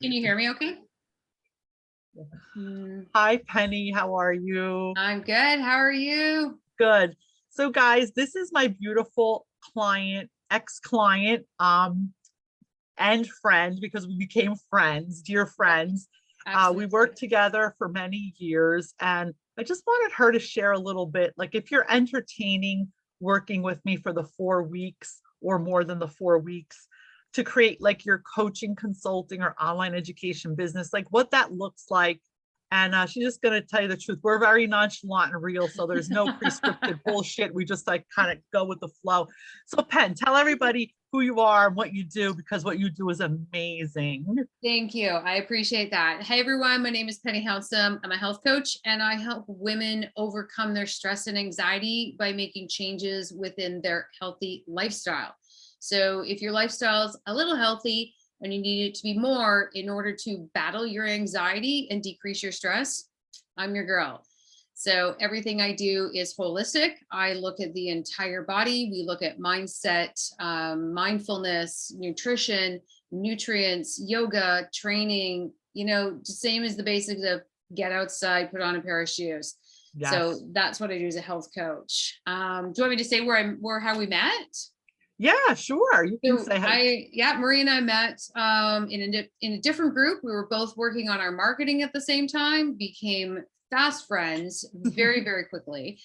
Can you hear me okay? Hi, Penny. How are you? I'm good. How are you? Good. So, guys, this is my beautiful client, ex-client, and friend because we became friends, dear friends. We Absolutely. worked together for many years, and I just wanted her to share a little bit. Like, if you're entertaining working with me for the 4 weeks or more than the 4 weeks to create like your coaching, consulting, or online education business, like what that looks like. And she's just going to tell you the truth. We're very nonchalant and real, so there's no pre-scripted bullshit. We just like kind of go with the flow. So, Pen, tell everybody who you are and what you do because what you do is amazing. Thank you. I appreciate that. Hey, everyone. My name is Penny Housem. I'm a health coach, and I help women overcome their stress and anxiety by making changes within their healthy lifestyle. So if your lifestyle is a little healthy and you need it to be more in order to battle your anxiety and decrease your stress, I'm your girl. So everything I do is holistic. I look at the entire body. We look at mindset, mindfulness, nutrition, nutrients, yoga, training, same as the basics of get outside, put on a pair of shoes. Yes. So that's what I do as a health coach. Do you want me to say how we met? Yeah, sure. You can So say how. Marie and I met in a different group. We were both working on our marketing at the same time, became fast friends very, very quickly.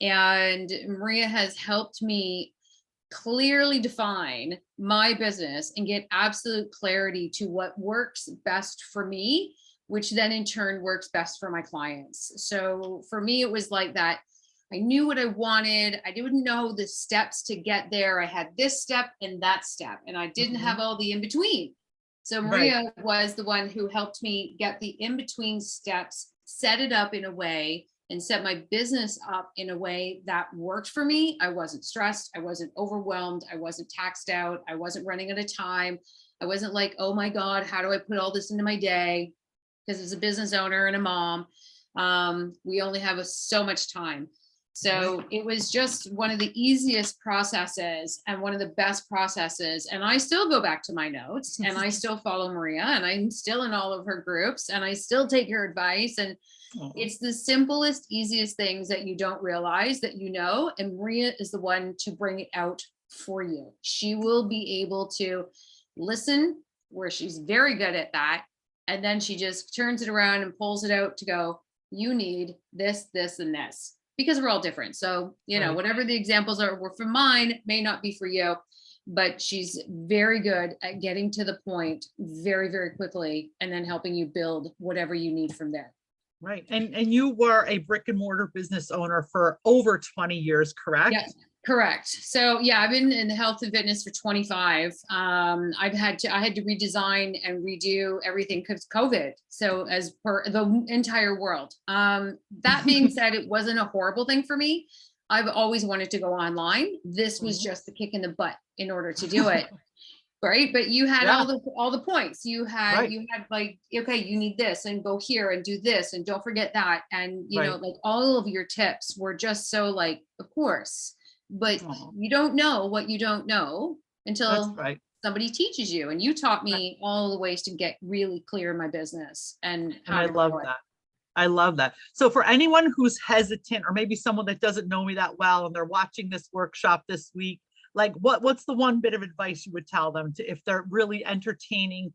And Maria has helped me clearly define my business and get absolute clarity to what works best for me, which then in turn works best for my clients. So for me, it was like that. I knew what I wanted. I didn't know the steps to get there. I had this step and that step, and I didn't have all the in between. So Maria was the one who helped me get the in between steps, set it up in a way, and set my business up in a way that worked for me. I wasn't stressed. I wasn't overwhelmed. I wasn't taxed out. I wasn't running out of time. I wasn't like, oh my God, how do I put all this into my day? Because as a business owner and a mom, we only have so much time. So it was just one of the easiest processes and one of the best processes. And I still go back to my notes and I still follow Maria and I'm still in all of her groups and I still take her advice. And it's the simplest, easiest things that you don't realize that you know. And Maria is the one to bring it out for you. She will be able to listen where she's very good at that. And then she just turns it around and pulls it out to go, you need this, this, and this. Because we're all different. So, whatever the examples were for mine may not be for you, but she's very good at getting to the point very, very quickly and then helping you build whatever you need from there. Right. And you were a brick and mortar business owner for over 20 years, correct? Yeah, correct. So I've been in health and fitness for 25. I had to redesign and redo everything because COVID. So as per the entire world. That being said, it wasn't a horrible thing for me. I've always wanted to go online. This was just the kick in the butt in order to do it. Right. But you had all the points you had like, okay, you need this and go here and do this and don't forget that. And, like all of your tips were just so like, of course, but you don't know what you don't know until somebody teaches you. And you taught me all the ways to get really clear in my business and how I to love that. I love that. So for anyone who's hesitant or maybe someone that doesn't know me that well and they're watching this workshop this week, like what's the one bit of advice you would tell them to if they're really entertaining?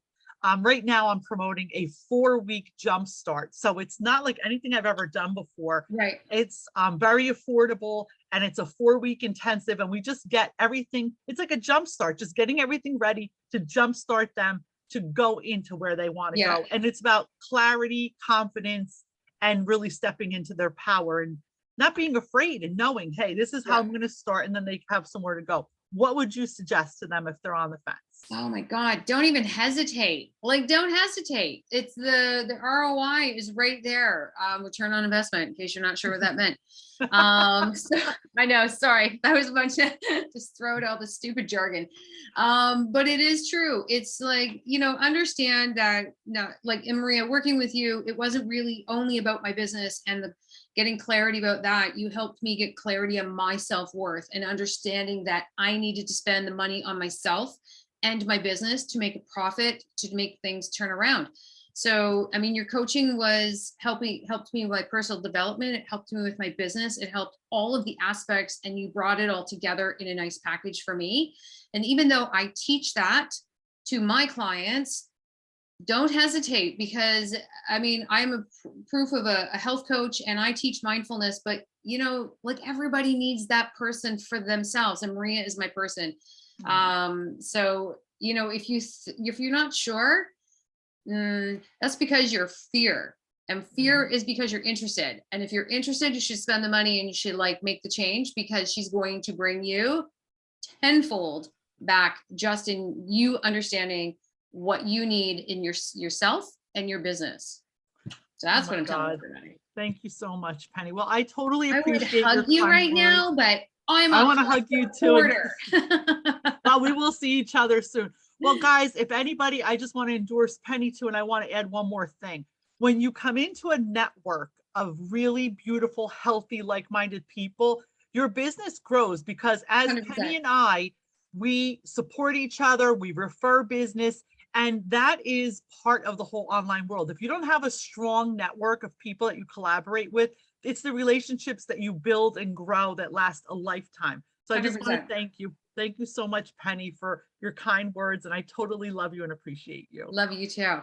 Right now I'm promoting a 4-week jump start. So it's not like anything I've ever done before. Right. It's very affordable and it's a 4-week intensive and we just get everything. It's like a jump start, just getting everything ready to jumpstart them to go into where they want to go. And it's about clarity, confidence, and really stepping into their power and not being afraid and knowing, hey, this is how I'm going to start. And then they have somewhere to go. What would you suggest to them if they're on the fence? Oh my God, don't even hesitate. Like, don't hesitate. It's the ROI is right there. Return on investment, in case you're not sure what that meant. So I know, sorry. That was a bunch of just throw out all the stupid jargon. But it is true. It's like, understand that like in Maria working with you, it wasn't really only about my business and the getting clarity about that. You helped me get clarity on my self-worth and understanding that I needed to spend the money on myself and my business to make a profit, to make things turn around. So, I mean, your coaching was helped me with my personal development. It helped me with my business. It helped all of the aspects, and you brought it all together in a nice package for me. And even though I teach that to my clients, don't hesitate, because I mean, I'm a proof of a health coach, and I teach mindfulness, but like, everybody needs that person for themselves, and Maria is my person. Mhm. So if you're not sure, that's because you're fear. And fear Mhm. is because you're interested. And if you're interested, you should spend the money, and you should like make the change, because she's going to bring you tenfold back, just in you understanding what you need in yourself and your business. So Oh that's my what I'm telling God. everybody. Thank you so much, Penny. Well, I totally I would appreciate hug your you kind right words. now, but I'm I a want to hug you too. And hoarder. well, we will see each other soon. Well, guys, if anybody, I just want to endorse Penny too. And I want to add one more thing. When you come into a network of really beautiful, healthy, like minded people, your business grows because as Penny 100%. and I, we support each other, we refer business. And that is part of the whole online world. If you don't have a strong network of people that you collaborate with, it's the relationships that you build and grow that last a lifetime. So I just want to 100%. thank you. Thank you so much, Penny, for your kind words. And I totally love you and appreciate you. Love you too.